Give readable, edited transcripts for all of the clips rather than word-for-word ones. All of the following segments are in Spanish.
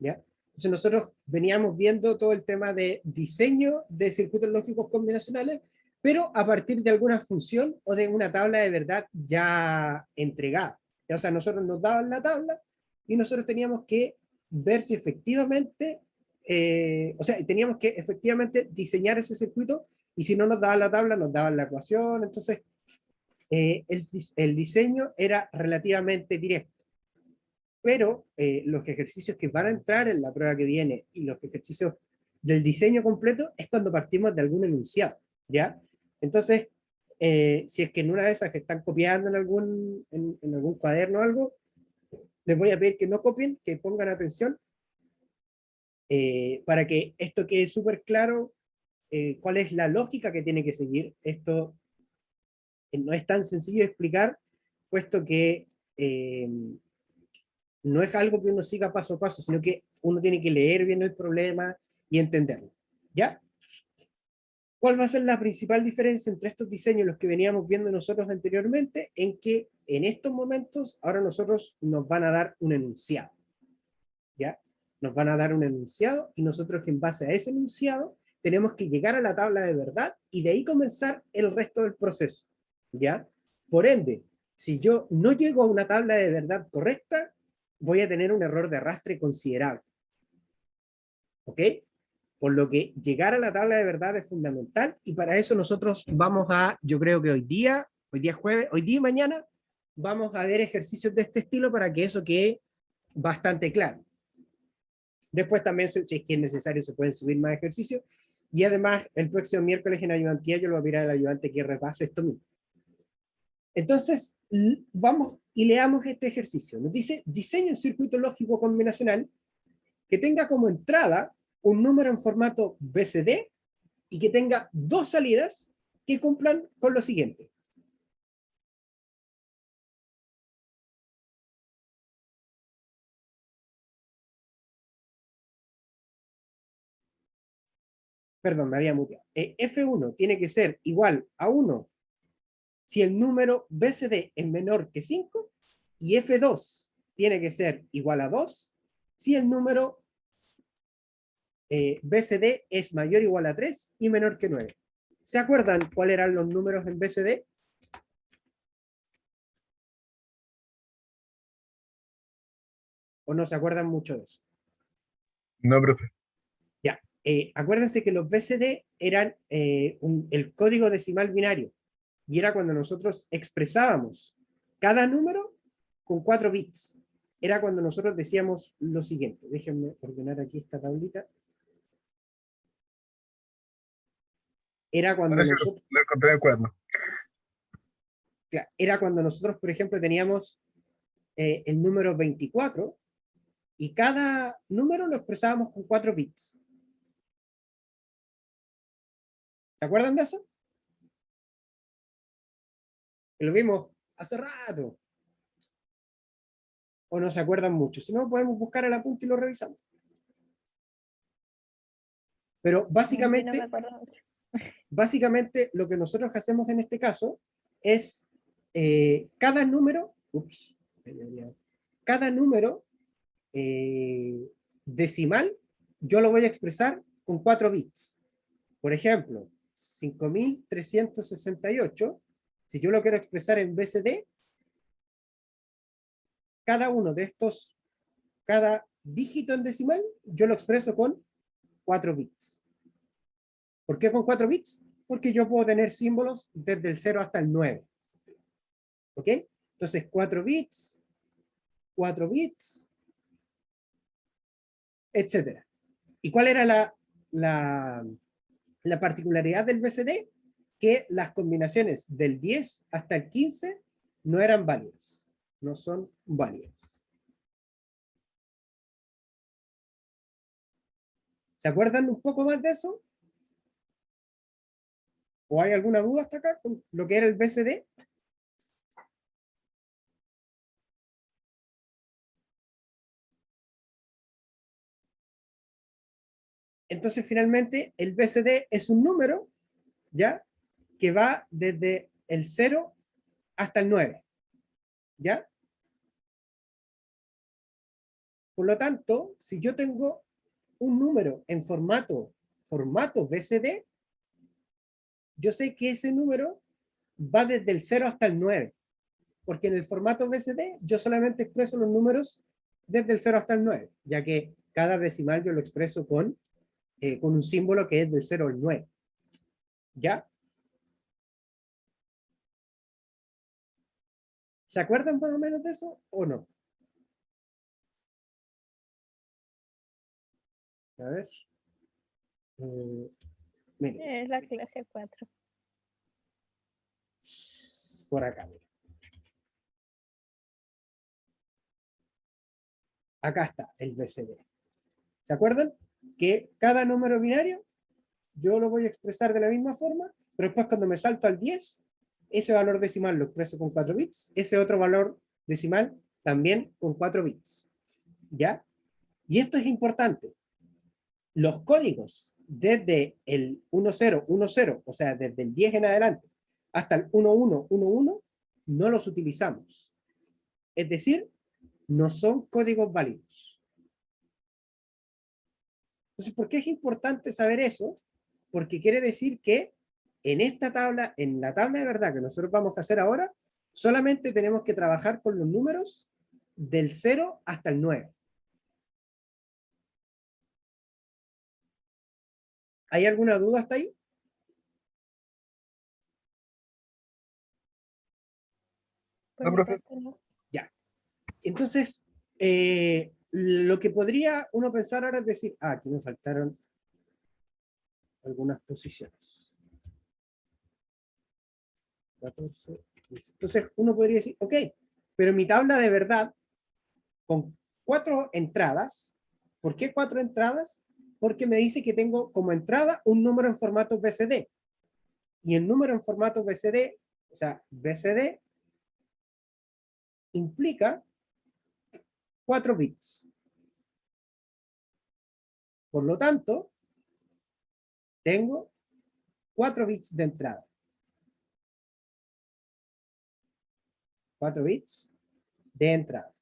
¿ya? Entonces nosotros veníamos viendo todo el tema de diseño de circuitos lógicos combinacionales, pero a partir de alguna función o de una tabla de verdad ya entregada. O sea, nosotros nos daban la tabla y nosotros teníamos que ver si efectivamente, o sea, teníamos que efectivamente diseñar ese circuito, y si no nos daban la tabla, nos daban la ecuación. Entonces, el diseño era relativamente directo. Pero los ejercicios que van a entrar en la prueba que viene y los ejercicios del diseño completo es cuando partimos de algún enunciado, ¿ya? Entonces, si es que en una de esas que están copiando en algún cuaderno o algo, les voy a pedir que no copien, que pongan atención, para que esto quede súper claro, cuál es la lógica que tiene que seguir. Esto no es tan sencillo de explicar, puesto que no es algo que uno siga paso a paso, sino que uno tiene que leer bien el problema y entenderlo. ¿Ya? ¿Cuál va a ser la principal diferencia entre estos diseños, los que veníamos viendo nosotros anteriormente? En que en estos momentos, ahora nosotros nos van a dar un enunciado. ¿Ya? Nos van a dar un enunciado y nosotros en base a ese enunciado tenemos que llegar a la tabla de verdad y de ahí comenzar el resto del proceso. ¿Ya? Por ende, si yo no llego a una tabla de verdad correcta, voy a tener un error de arrastre considerable. ¿Ok? Por lo que llegar a la tabla de verdad es fundamental, y para eso nosotros vamos a, yo creo que hoy día es jueves, hoy día y mañana, vamos a ver ejercicios de este estilo para que eso quede bastante claro. Después también, si es que es necesario, se pueden subir más ejercicios, y además el próximo miércoles en ayudantía yo lo voy a pedir al ayudante que repase esto mismo. Entonces, vamos y leamos este ejercicio. Nos dice, diseña un circuito lógico combinacional que tenga como entrada un número en formato BCD y que tenga dos salidas que cumplan con lo siguiente. Perdón, me había muteado. F1 tiene que ser igual a 1 si el número BCD es menor que 5, y F2 tiene que ser igual a 2 si el número BCD es mayor o igual a 3 y menor que 9. ¿Se acuerdan cuáles eran los números en BCD? ¿O no se acuerdan mucho de eso? No, profe. Ya. Acuérdense que los BCD eran el código decimal binario, y era cuando nosotros expresábamos cada número con 4 bits. Era cuando nosotros decíamos lo siguiente. Déjenme ordenar aquí esta tablita. Era cuando Ahora sí nosotros, lo encontré en el cuaderno. era cuando nosotros, por ejemplo, teníamos el número 24, y cada número lo expresábamos con 4 bits. ¿Se acuerdan de eso? Que lo vimos hace rato. ¿O no se acuerdan mucho? Si no, podemos buscar el apunte y lo revisamos. Pero Sí, no me básicamente, acuerdo mucho. básicamente lo que nosotros hacemos en este caso es cada número, cada número decimal, yo lo voy a expresar con 4 bits. Por ejemplo, 5368, si yo lo quiero expresar en BCD, cada uno de estos, cada dígito en decimal, yo lo expreso con 4 bits. ¿Por qué con 4 bits? Porque yo puedo tener símbolos desde el 0 hasta el 9. ¿Ok? Entonces, 4 bits, 4 bits, etc. ¿Y cuál era la particularidad del BCD? Que las combinaciones del 10 hasta el 15 no eran válidas. No son válidas. ¿Se acuerdan un poco más de eso? ¿O hay alguna duda hasta acá con lo que era el BCD? Entonces, finalmente, el BCD es un número, ¿ya? Que va desde el 0 hasta el 9, ¿ya? Por lo tanto, si yo tengo un número en formato BCD, yo sé que ese número va desde el 0 hasta el 9, porque en el formato BCD yo solamente expreso los números desde el 0 hasta el 9, ya que cada decimal yo lo expreso con un símbolo que es del 0 al 9. ¿Ya? ¿Se acuerdan más o menos de eso o no? A ver. Miren, Es la clase 4. por acá. Miren. Acá está el BCD. ¿Se acuerdan? Que cada número binario yo lo voy a expresar de la misma forma, pero después cuando me salto al 10, ese valor decimal lo expreso con 4 bits, ese otro valor decimal también con 4 bits. ¿Ya? Y esto es importante. Los códigos desde el 1010, o sea, desde el 10 en adelante, hasta el 1111, no los utilizamos. Es decir, no son códigos válidos. Entonces, ¿por qué es importante saber eso? Porque quiere decir que en esta tabla, en la tabla de verdad que nosotros vamos a hacer ahora, solamente tenemos que trabajar con los números del 0 hasta el 9. ¿Hay alguna duda hasta ahí? Por No, mi profe. parte, no. Ya. Entonces, lo que podría uno pensar ahora es decir, aquí me faltaron algunas posiciones. 14, 15. Entonces, uno podría decir, ok, pero mi tabla de verdad, con 4 entradas, ¿por qué 4 entradas? Porque me dice que tengo como entrada un número en formato BCD. Y el número en formato BCD, o sea, BCD, implica 4 bits. Por lo tanto, tengo 4 bits de entrada. 4 bits de entrada.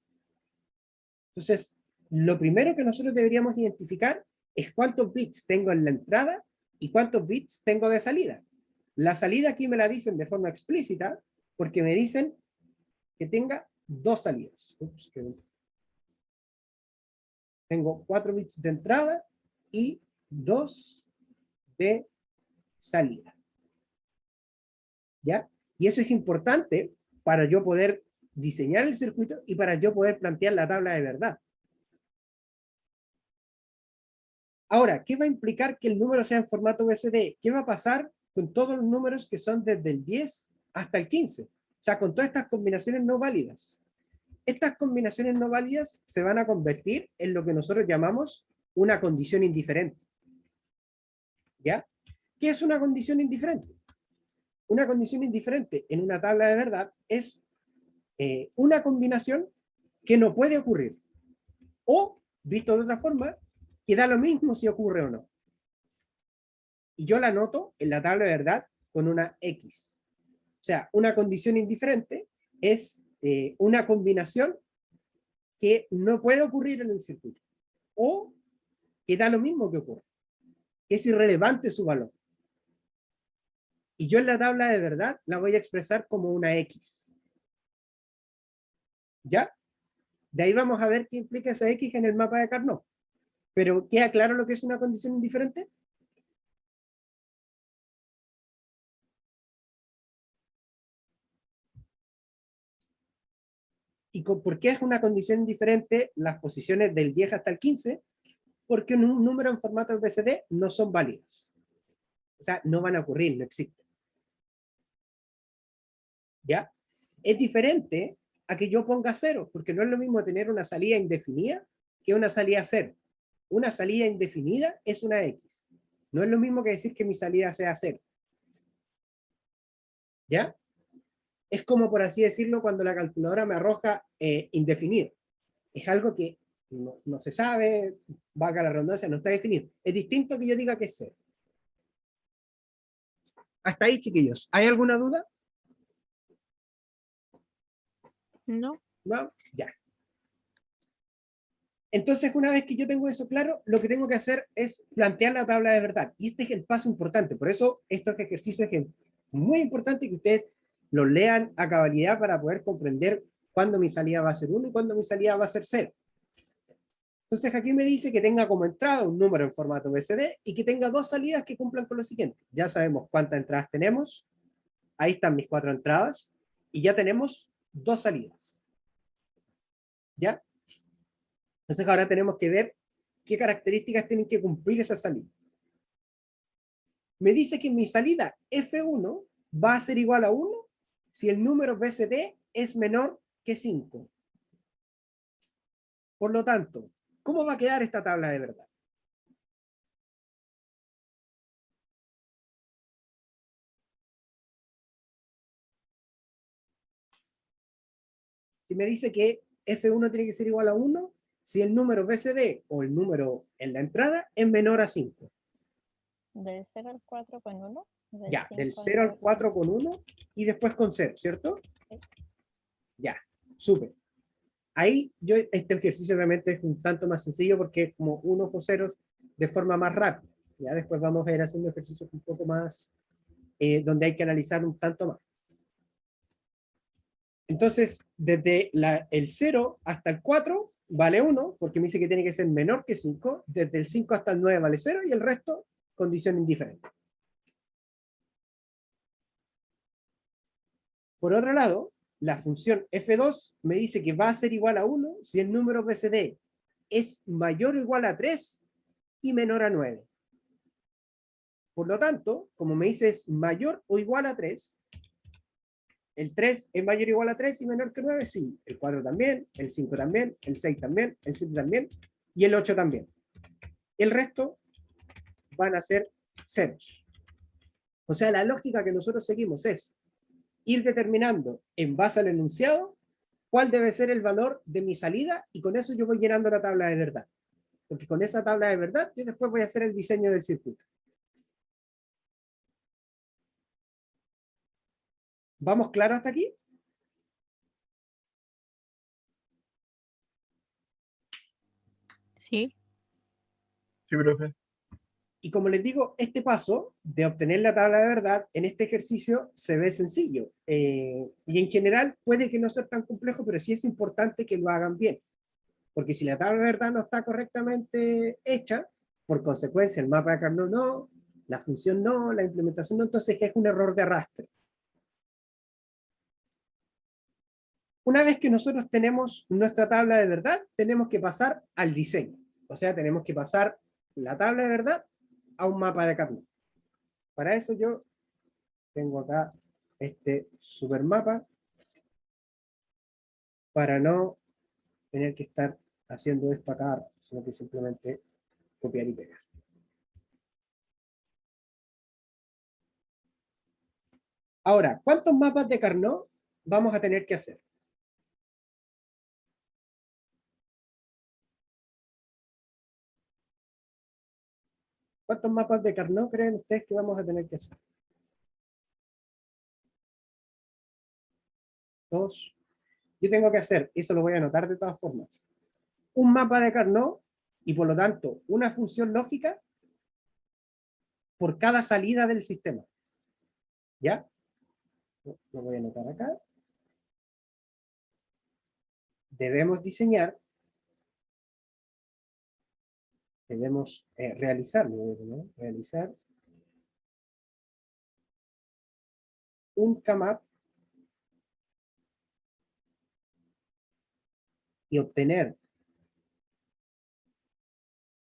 Entonces, lo primero que nosotros deberíamos identificar es cuántos bits tengo en la entrada y cuántos bits tengo de salida. La salida aquí me la dicen de forma explícita porque me dicen que tenga 2 salidas. Ups, tengo 4 bits de entrada y 2 de salida. ¿Ya? Y eso es importante para yo poder diseñar el circuito y para yo poder plantear la tabla de verdad. Ahora, ¿qué va a implicar que el número sea en formato BCD? ¿Qué va a pasar con todos los números que son desde el 10 hasta el 15? O sea, con todas estas combinaciones no válidas. Estas combinaciones no válidas se van a convertir en lo que nosotros llamamos una condición indiferente. ¿Ya? ¿Qué es una condición indiferente? Una condición indiferente en una tabla de verdad es una combinación que no puede ocurrir. O, visto de otra forma, que da lo mismo si ocurre o no. Y yo la anoto en la tabla de verdad con una X. O sea, una condición indiferente es una combinación que no puede ocurrir en el circuito. O que da lo mismo que ocurre. Que es irrelevante su valor. Y yo en la tabla de verdad la voy a expresar como una X. ¿Ya? De ahí vamos a ver qué implica esa X en el mapa de Carnot. Pero ¿queda claro lo que es una condición indiferente? ¿Y por qué es una condición indiferente las posiciones del 10 hasta el 15? Porque un número en formato BCD no son válidas. O sea, no van a ocurrir, no existen. ¿Ya? Es diferente a que yo ponga 0, porque no es lo mismo tener una salida indefinida que una salida 0. Una salida indefinida es una X. No es lo mismo que decir que mi salida sea 0. ¿Ya? Es como, por así decirlo, cuando la calculadora me arroja indefinido. Es algo que no se sabe, valga la redundancia, no está definido. Es distinto que yo diga que es 0. Hasta ahí, chiquillos. ¿Hay alguna duda? No. ¿No? Ya. Entonces, una vez que yo tengo eso claro, lo que tengo que hacer es plantear la tabla de verdad. Y este es el paso importante. Por eso, estos ejercicios es muy importante que ustedes los lean a cabalidad para poder comprender cuándo mi salida va a ser 1 y cuándo mi salida va a ser 0. Entonces, aquí me dice que tenga como entrada un número en formato BCD y que tenga dos salidas que cumplan con lo siguiente. Ya sabemos cuántas entradas tenemos. Ahí están mis 4 entradas. Y ya tenemos 2 salidas. ¿Ya? Entonces ahora tenemos que ver qué características tienen que cumplir esas salidas. Me dice que mi salida F1 va a ser igual a 1 si el número BCD es menor que 5. Por lo tanto, ¿cómo va a quedar esta tabla de verdad? Si me dice que F1 tiene que ser igual a 1 si el número BCD o el número en la entrada es menor a 5. Del 0 al 4 con 1. Ya, del 0 al 4 con 1 y después con 0, ¿cierto? Sí. Ya, súper. Ahí este ejercicio realmente es un tanto más sencillo porque es como 1 por 0 de forma más rápida. Ya después vamos a ir haciendo ejercicios un poco más, donde hay que analizar un tanto más. Entonces, desde el 0 hasta el 4 vale 1, porque me dice que tiene que ser menor que 5. Desde el 5 hasta el 9 vale 0 y el resto, condición indiferente. Por otro lado, la función f2 me dice que va a ser igual a 1 si el número BCD es mayor o igual a 3 y menor a 9. Por lo tanto, como me dice es mayor o igual a 3, el 3 es mayor o igual a 3 y menor que 9, sí. El 4 también, el 5 también, el 6 también, el 7 también y el 8 también. El resto van a ser ceros. O sea, la lógica que nosotros seguimos es ir determinando en base al enunciado cuál debe ser el valor de mi salida y con eso yo voy llenando la tabla de verdad. Porque con esa tabla de verdad yo después voy a hacer el diseño del circuito. ¿Vamos claro hasta aquí? Sí. Sí, profe. Y como les digo, este paso de obtener la tabla de verdad en este ejercicio se ve sencillo. Y en general puede que no sea tan complejo, pero sí es importante que lo hagan bien. Porque si la tabla de verdad no está correctamente hecha, por consecuencia el mapa de Carnot no, la función no, la implementación no, entonces es un error de arrastre. Una vez que nosotros tenemos nuestra tabla de verdad, tenemos que pasar al diseño. O sea, tenemos que pasar la tabla de verdad a un mapa de Carnot. Para eso yo tengo acá este super mapa para no tener que estar haciendo esto acá, sino que simplemente copiar y pegar. Ahora, ¿cuántos mapas de Carnot vamos a tener que hacer? ¿Cuántos mapas de Carnot creen ustedes que vamos a tener que hacer? 2. Yo tengo que hacer, eso lo voy a anotar de todas formas, un mapa de Carnot y por lo tanto una función lógica por cada salida del sistema. ¿Ya? Lo voy a anotar acá. Debemos diseñar, debemos realizar, ¿no? Realizar un CAMAP y obtener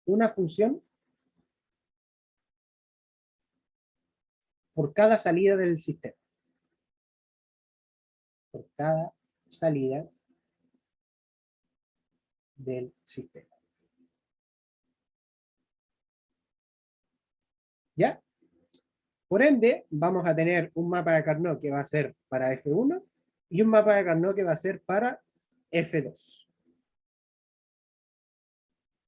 una función por cada salida del sistema. Por cada salida del sistema. ¿Ya? Por ende, vamos a tener un mapa de Carnot que va a ser para F1 y un mapa de Carnot que va a ser para F2.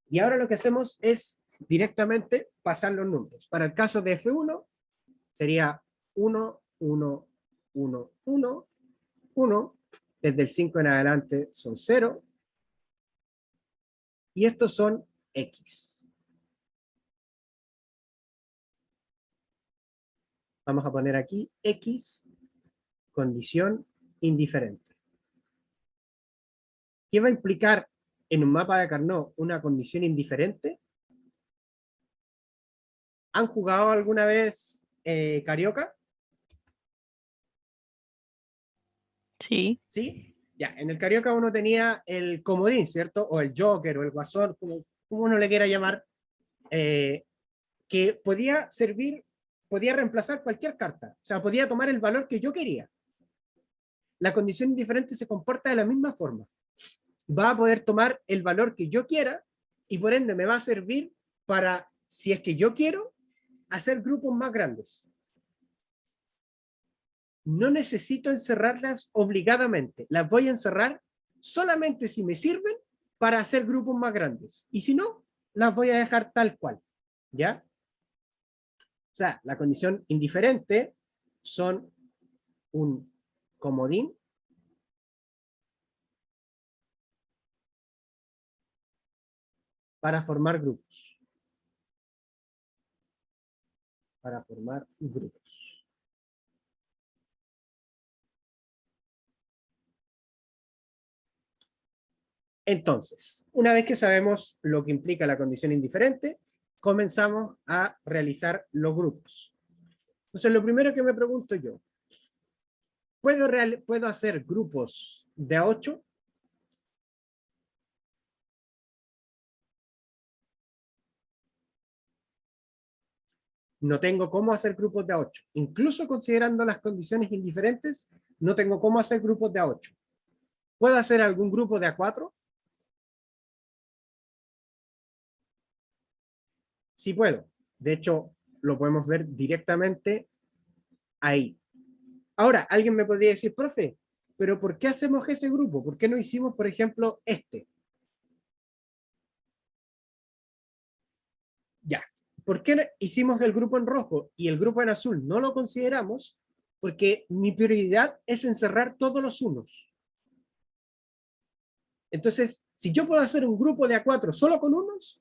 Y ahora lo que hacemos es directamente pasar los números. Para el caso de F1 sería 1, 1, 1, 1, 1. Desde el 5 en adelante son 0. y estos son X. Vamos a poner aquí X, condición indiferente. ¿Qué va a implicar en un mapa de Carnot una condición indiferente? ¿Han jugado alguna vez Carioca? Sí. ¿Sí? Ya, en el Carioca uno tenía el comodín, ¿cierto? O el Joker, o el Guasón, como uno le quiera llamar, que podía servir, podía reemplazar cualquier carta. O sea, podía tomar el valor que yo quería. La condición indiferente se comporta de la misma forma. Va a poder tomar el valor que yo quiera y por ende me va a servir para, si es que yo quiero, hacer grupos más grandes. No necesito encerrarlas obligadamente. Las voy a encerrar solamente si me sirven para hacer grupos más grandes. Y si no, las voy a dejar tal cual. ¿Ya? O sea, la condición indiferente son un comodín para formar grupos. Para formar grupos. Entonces, una vez que sabemos lo que implica la condición indiferente, comenzamos a realizar los grupos. Entonces, lo primero que me pregunto yo, ¿puedo hacer grupos de a 8? No tengo cómo hacer grupos de a 8. Incluso considerando las condiciones indiferentes, no tengo cómo hacer grupos de a 8. ¿Puedo hacer algún grupo de a 4? Sí puedo. De hecho, lo podemos ver directamente ahí. Ahora, alguien me podría decir, profe, ¿pero por qué hacemos ese grupo? ¿Por qué no hicimos, por ejemplo, este? Ya. ¿Por qué hicimos el grupo en rojo y el grupo en azul no lo consideramos? Porque mi prioridad es encerrar todos los unos. Entonces, si yo puedo hacer un grupo de A4 solo con unos,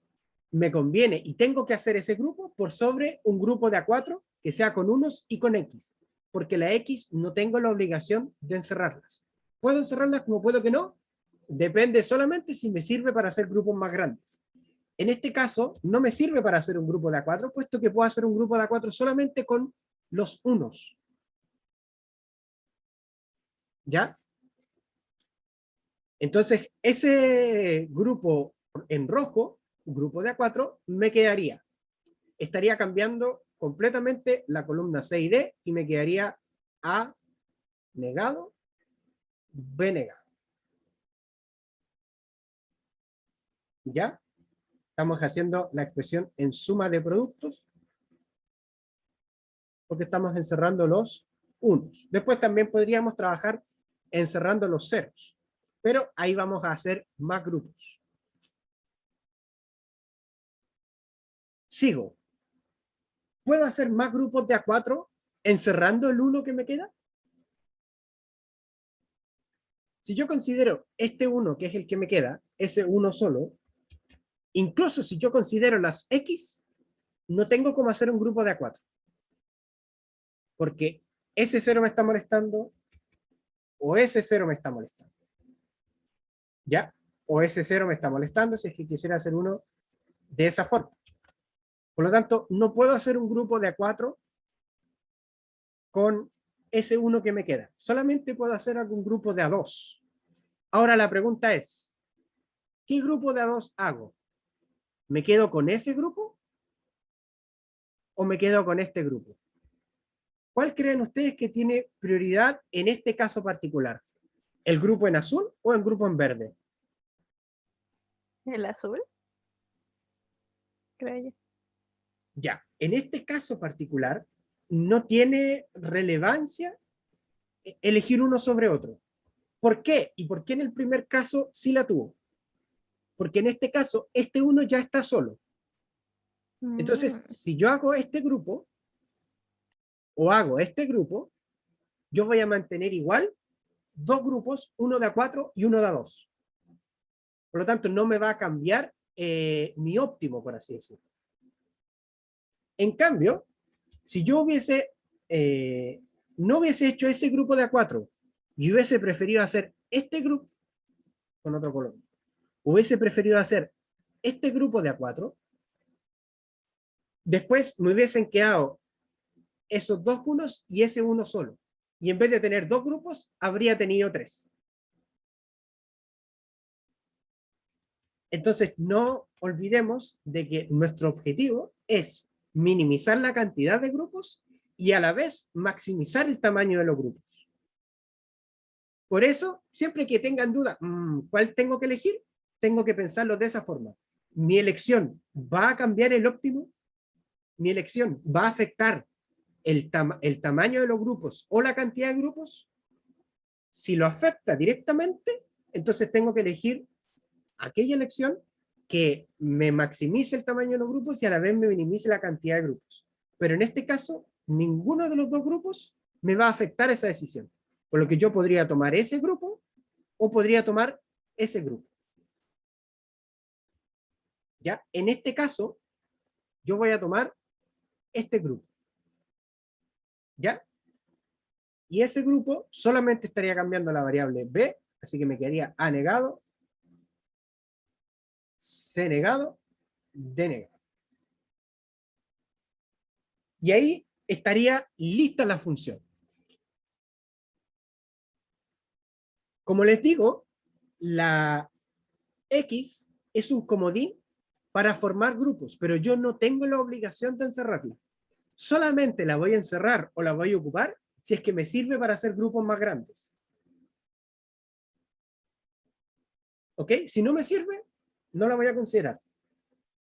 me conviene y tengo que hacer ese grupo por sobre un grupo de A4 que sea con unos y con X. Porque la X no tengo la obligación de encerrarlas. ¿Puedo encerrarlas como puedo que no? Depende solamente si me sirve para hacer grupos más grandes. En este caso, no me sirve para hacer un grupo de A4, puesto que puedo hacer un grupo de A4 solamente con los unos. ¿Ya? Entonces, ese grupo en rojo, un grupo de A4, me quedaría. Estaría cambiando completamente la columna C y D y me quedaría A negado, B negado. ¿Ya? Estamos haciendo la expresión en suma de productos porque estamos encerrando los unos. Después también podríamos trabajar encerrando los ceros, pero ahí vamos a hacer más grupos. Sigo. ¿Puedo hacer más grupos de A4 encerrando el 1 que me queda? Si yo considero este 1 que es el que me queda, ese 1 solo, incluso si yo considero las X, no tengo cómo hacer un grupo de A4. Porque ese 0 me está molestando o ese 0 me está molestando. ¿Ya? O ese 0 me está molestando si es que quisiera hacer uno de esa forma. Por lo tanto, no puedo hacer un grupo de A4 con ese 1 que me queda. Solamente puedo hacer algún grupo de A2. Ahora la pregunta es, ¿qué grupo de A2 hago? ¿Me quedo con ese grupo? ¿O me quedo con este grupo? ¿Cuál creen ustedes que tiene prioridad en este caso particular? ¿El grupo en azul o el grupo en verde? El azul, creo yo. Ya, en este caso particular, no tiene relevancia elegir uno sobre otro. ¿Por qué? ¿Y por qué en el primer caso sí la tuvo? Porque en este caso, este uno ya está solo. Entonces, si yo hago este grupo, o hago este grupo, yo voy a mantener igual dos grupos, uno de A4 y uno de A2. Por lo tanto, no me va a cambiar mi óptimo, por así decirlo. En cambio, si yo hubiese, no hubiese hecho ese grupo de A4 y hubiese preferido hacer este grupo con otro color, hubiese preferido hacer este grupo de A4, después me hubiesen quedado esos dos unos y ese uno solo. Y en vez de tener dos grupos, habría tenido tres. Entonces, no olvidemos de que nuestro objetivo es minimizar la cantidad de grupos y a la vez maximizar el tamaño de los grupos. Por eso, siempre que tengan duda, ¿cuál tengo que elegir? Tengo que pensarlo de esa forma. ¿Mi elección va a cambiar el óptimo? ¿Mi elección va a afectar el tamaño de los grupos o la cantidad de grupos? Si lo afecta directamente, entonces tengo que elegir aquella elección que me maximice el tamaño de los grupos y a la vez me minimice la cantidad de grupos. Pero en este caso, ninguno de los dos grupos me va a afectar esa decisión. Por lo que yo podría tomar ese grupo o podría tomar ese grupo. ¿Ya? En este caso, yo voy a tomar este grupo. ¿Ya? Y ese grupo solamente estaría cambiando la variable b, así que me quedaría a negado, c negado, d negado. Y ahí estaría lista la función. Como les digo, la X es un comodín para formar grupos, pero yo no tengo la obligación de encerrarla. Solamente la voy a encerrar o la voy a ocupar si es que me sirve para hacer grupos más grandes. ¿Ok? Si no me sirve, no la voy a considerar.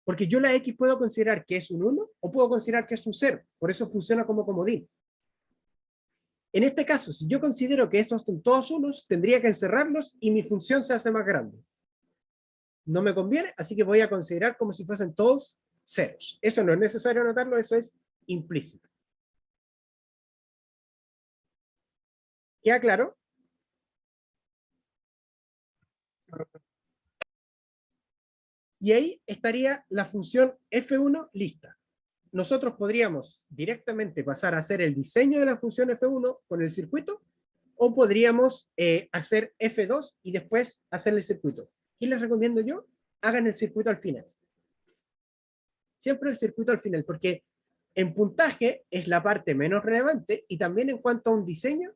Porque yo la X puedo considerar que es un 1 o puedo considerar que es un 0. Por eso funciona como comodín. En este caso, si yo considero que esos son todos unos, tendría que encerrarlos y mi función se hace más grande. No me conviene, así que voy a considerar como si fuesen todos ceros. Eso no es necesario anotarlo, eso es implícito. ¿Queda claro? Y ahí estaría la función F1 lista. Nosotros podríamos directamente pasar a hacer el diseño de la función F1 con el circuito, o podríamos hacer F2 y después hacer el circuito. ¿Qué les recomiendo yo? Hagan el circuito al final. Siempre el circuito al final, porque en puntaje es la parte menos relevante y también en cuanto a un diseño,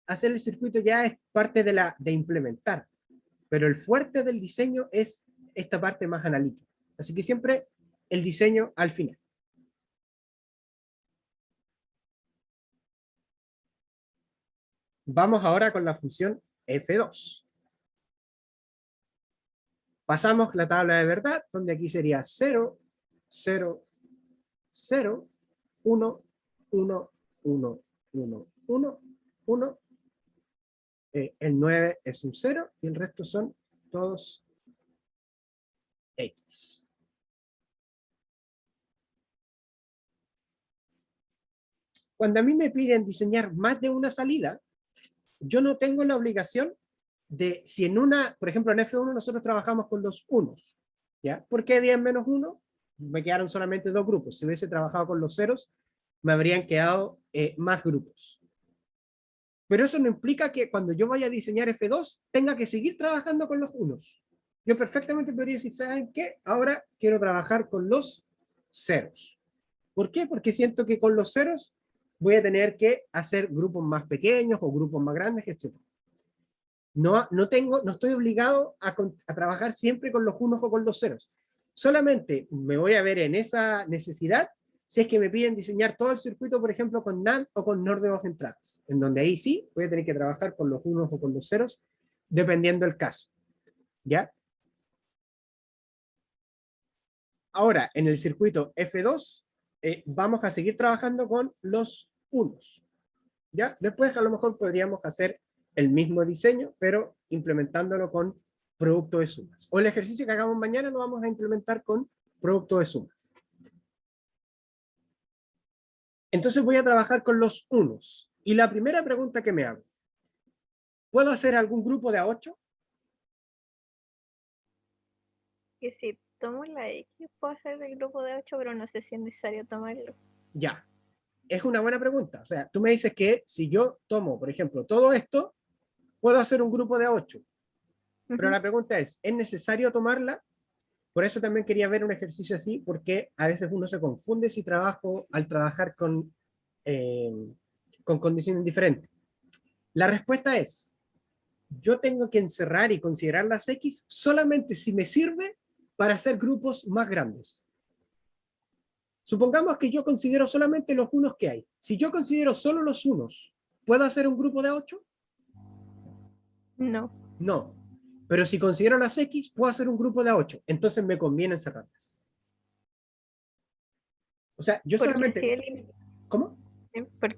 hacer el circuito ya es parte de implementar. Pero el fuerte del diseño es esta parte más analítica. Así que siempre el diseño al final. Vamos ahora con la función F2. Pasamos la tabla de verdad, donde aquí sería 0, 0, 0, 1, 1, 1, 1, 1, 1. El 9 es un 0 y el resto son todos X. Cuando a mí me piden diseñar más de una salida, yo no tengo la obligación de, si en una, por ejemplo en F1 nosotros trabajamos con los unos, ¿ya? ¿Por qué 10 menos 1? Me quedaron solamente dos grupos. Si hubiese trabajado con los ceros, me habrían quedado más grupos. Pero eso no implica que cuando yo vaya a diseñar F2 tenga que seguir trabajando con los unos. Yo perfectamente podría decir, ¿saben qué? Ahora quiero trabajar con los ceros. ¿Por qué? Porque siento que con los ceros voy a tener que hacer grupos más pequeños o grupos más grandes, etc. No estoy obligado a trabajar siempre con los unos o con los ceros. Solamente me voy a ver en esa necesidad si es que me piden diseñar todo el circuito, por ejemplo, con NAND o con NOR de dos entradas, en donde ahí sí voy a tener que trabajar con los unos o con los ceros, dependiendo del caso. ¿Ya? Ahora, en el circuito F2, vamos a seguir trabajando con los unos. ¿Ya? Después a lo mejor podríamos hacer el mismo diseño, pero implementándolo con producto de sumas. O el ejercicio que hagamos mañana lo vamos a implementar con producto de sumas. Entonces voy a trabajar con los unos. Y la primera pregunta que me hago, ¿puedo hacer algún grupo de A8? Y sí. tomo la X, puedo hacer el grupo de 8, pero no sé si es necesario tomarlo. Ya, es una buena pregunta. O sea, tú me dices que si yo tomo, por ejemplo, todo esto, puedo hacer un grupo de 8. Pero la pregunta es necesario tomarla? Por eso también quería ver un ejercicio así, porque a veces uno se confunde si trabajo al trabajar eh, con condiciones diferentes. La respuesta es, yo tengo que encerrar y considerar las X solamente si me sirve para hacer grupos más grandes. Supongamos que yo considero solamente los unos que hay. Si yo considero solo los unos, ¿puedo hacer un grupo de 8? No, No. Pero si considero las X, puedo hacer un grupo de 8. Entonces me conviene encerrarlas. O sea, yo porque solamente... ¿Cómo?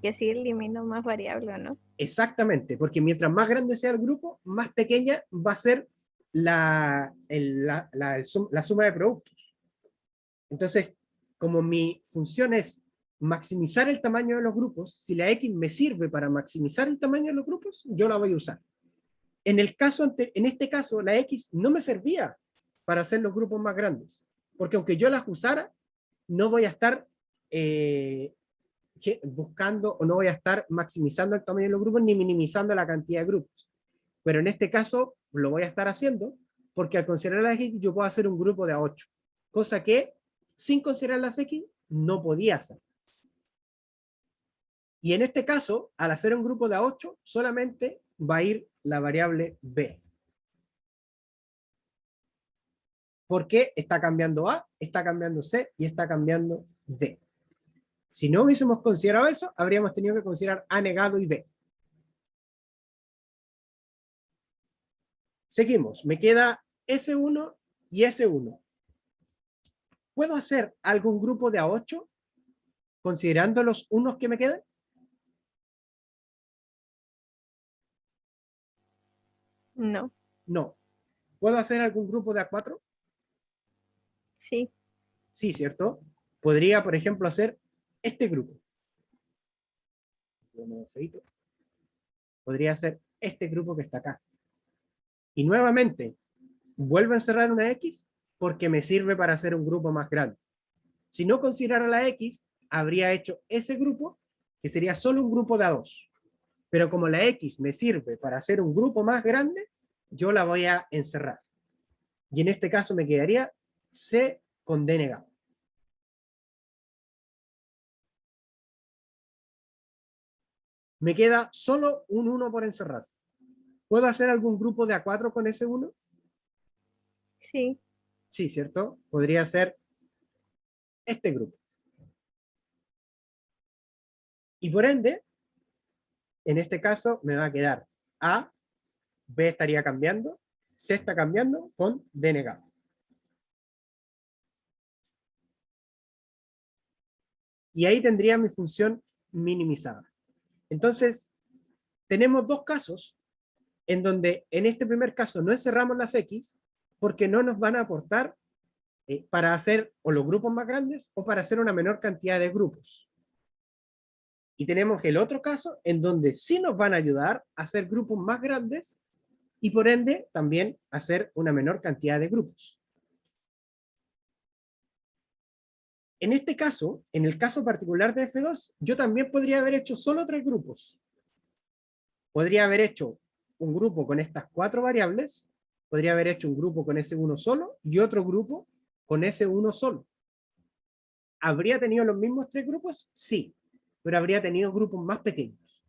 así elimino más variables, ¿no? Exactamente, porque mientras más grande sea el grupo, más pequeña va a ser la suma de productos. Entonces, como mi función es maximizar el tamaño de los grupos, si la X me sirve para maximizar el tamaño de los grupos, yo la voy a usar. En este caso, la X no me servía para hacer los grupos más grandes, porque aunque yo las usara, no voy a estar buscando o no voy a estar maximizando el tamaño de los grupos ni minimizando la cantidad de grupos. Pero en este caso lo voy a estar haciendo porque al considerar las X yo puedo hacer un grupo de 8, cosa que sin considerar las X no podía hacer. Y en este caso, al hacer un grupo de 8, solamente va a ir la variable B. Porque está cambiando A, está cambiando C y está cambiando D. Si no hubiésemos considerado eso, habríamos tenido que considerar A negado y B. Seguimos, me queda S1 y S1. ¿Puedo hacer algún grupo de A8 considerando los unos que me quedan? No, No. ¿Puedo hacer algún grupo de A4? sí, Sí, ¿cierto? Podría, por ejemplo, hacer este grupo. Podría hacer este grupo que está acá. Y nuevamente, vuelvo a encerrar una X porque me sirve para hacer un grupo más grande. Si no considerara la X, habría hecho ese grupo, que sería solo un grupo de A2. Pero como la X me sirve para hacer un grupo más grande, yo la voy a encerrar. Y en este caso me quedaría C con D negado. Me queda solo un 1 por encerrar. ¿Puedo hacer algún grupo de A4 con ese 1? sí. Sí, ¿cierto? Podría ser este grupo. Y por ende, en este caso me va a quedar A, B estaría cambiando, C está cambiando con D negado. Y ahí tendría mi función minimizada. Entonces, tenemos dos casos en donde en este primer caso no encerramos las X porque no nos van a aportar para hacer o los grupos más grandes o para hacer una menor cantidad de grupos. Y tenemos el otro caso en donde sí nos van a ayudar a hacer grupos más grandes y por ende también hacer una menor cantidad de grupos. En este caso, en el caso particular de F2, yo también podría haber hecho solo 3 grupos. Podría haber hecho un grupo con estas 4 variables, podría haber hecho un grupo con S1 solo y otro grupo con S1 solo. ¿Habría tenido los mismos 3 grupos? Sí, pero habría tenido grupos más pequeños.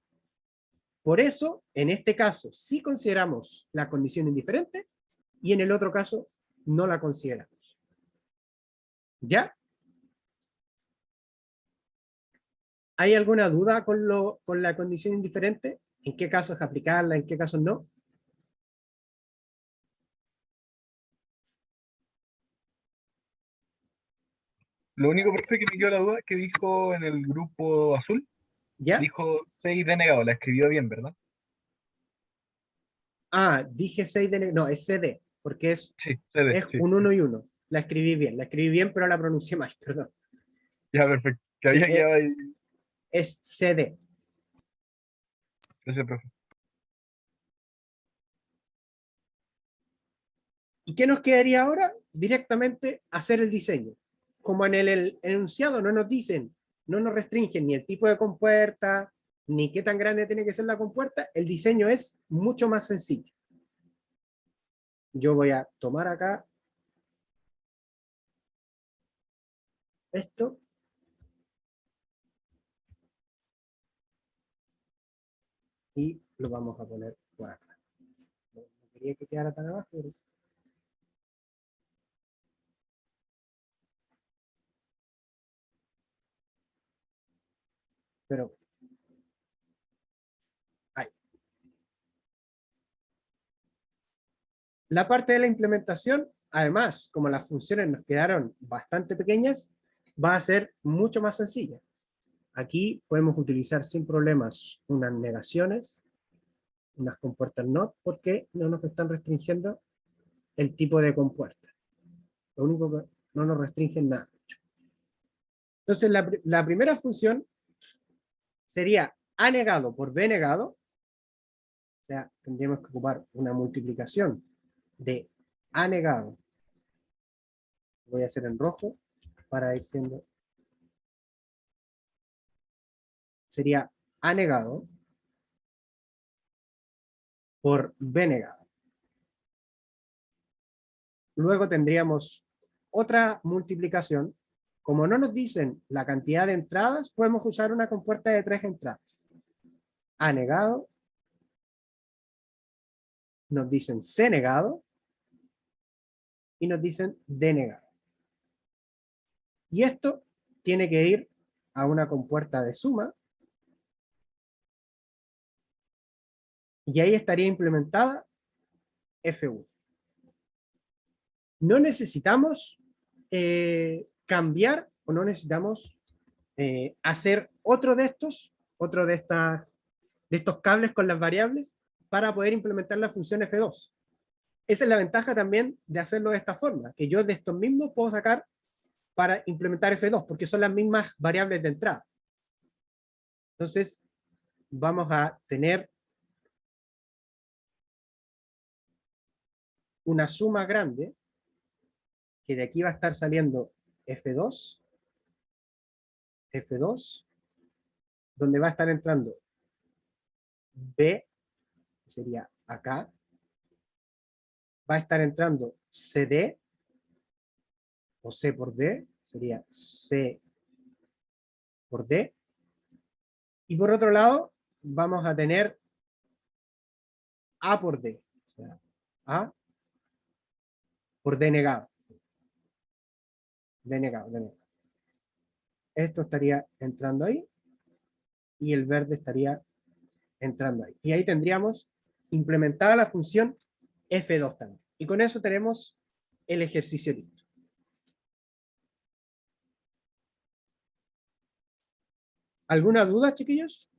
Por eso, en este caso, sí consideramos la condición indiferente y en el otro caso no la consideramos. ¿Ya? ¿Hay alguna duda con la condición indiferente? ¿En qué casos aplicarla, en qué casos no? Lo único, profe, que me quedó la duda es que dijo en el grupo azul, ¿Ya? dijo 6 denegado, la escribió bien, ¿verdad? Ah, dije 6 de... No, es CD, porque Sí, CD, es sí. un 1 y 1. La escribí bien, pero la pronuncié mal, perdón. Ya, perfecto. Que Sí, había quedado ahí. es CD. Gracias, profe. ¿Y qué nos quedaría ahora? directamente hacer el diseño. Como en el enunciado no nos dicen, no nos restringen ni el tipo de compuerta, ni qué tan grande tiene que ser la compuerta, el diseño es mucho más sencillo. Yo voy a tomar acá esto. Y lo vamos a poner por acá. No quería que quedara tan abajo, pero ahí. La parte de la implementación, además, como las funciones nos quedaron bastante pequeñas, va a ser mucho más sencilla. Aquí podemos utilizar sin problemas unas negaciones, unas compuertas not, porque no nos están restringiendo el tipo de compuerta. Lo único que no nos restringen nada. Entonces, la primera función sería A negado por B negado. O sea, tendríamos que ocupar una multiplicación de A negado. Voy a hacer en rojo para ir siendo. Sería A negado por B negado. Luego tendríamos otra multiplicación. Como no nos dicen la cantidad de entradas, podemos usar una compuerta de 3 entradas. A negado. Nos dicen C negado. Y nos dicen D negado. Y esto tiene que ir a una compuerta de suma. Y ahí estaría implementada F1. No necesitamos cambiar o no necesitamos hacer otro de estos cables con las variables para poder implementar la función F2. Esa es la ventaja también de hacerlo de esta forma, que yo de estos mismos puedo sacar para implementar F2, porque son las mismas variables de entrada. Entonces, vamos a tener una suma grande, que de aquí va a estar saliendo F2, donde va a estar entrando B, que sería acá, va a estar entrando CD, o C por D, sería C por D, y por otro lado, vamos a tener A por D, o sea, A por D negado. D negado, D negado. Esto estaría entrando ahí, y el verde estaría entrando ahí. Y ahí tendríamos implementada la función F2 también. Y con eso tenemos el ejercicio listo. ¿Alguna duda, chiquillos?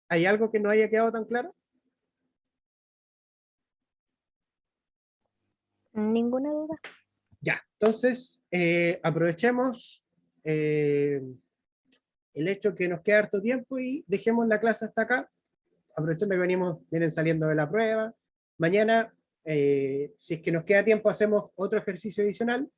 ¿Hay algo que no haya quedado tan claro? Ninguna duda. Ya, entonces aprovechemos el hecho que nos queda harto tiempo y dejemos la clase hasta acá, aprovechando que vienen saliendo de la prueba. Mañana, si es que nos queda tiempo, hacemos otro ejercicio adicional.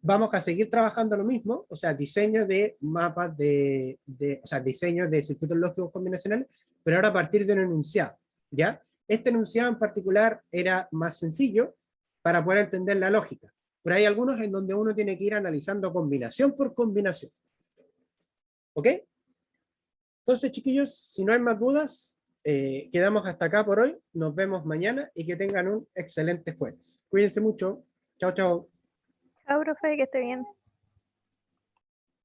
Vamos a seguir trabajando lo mismo, o sea, diseño de mapas o sea, diseño de circuitos lógicos combinacionales, pero ahora a partir de un enunciado, ¿ya? Este enunciado en particular era más sencillo para poder entender la lógica, pero hay algunos en donde uno tiene que ir analizando combinación por combinación. ¿Ok? Entonces, chiquillos, si no hay más dudas, quedamos hasta acá por hoy. Nos vemos mañana y que tengan un excelente jueves. Cuídense mucho. Chao, chao. Chao, profe, que esté bien.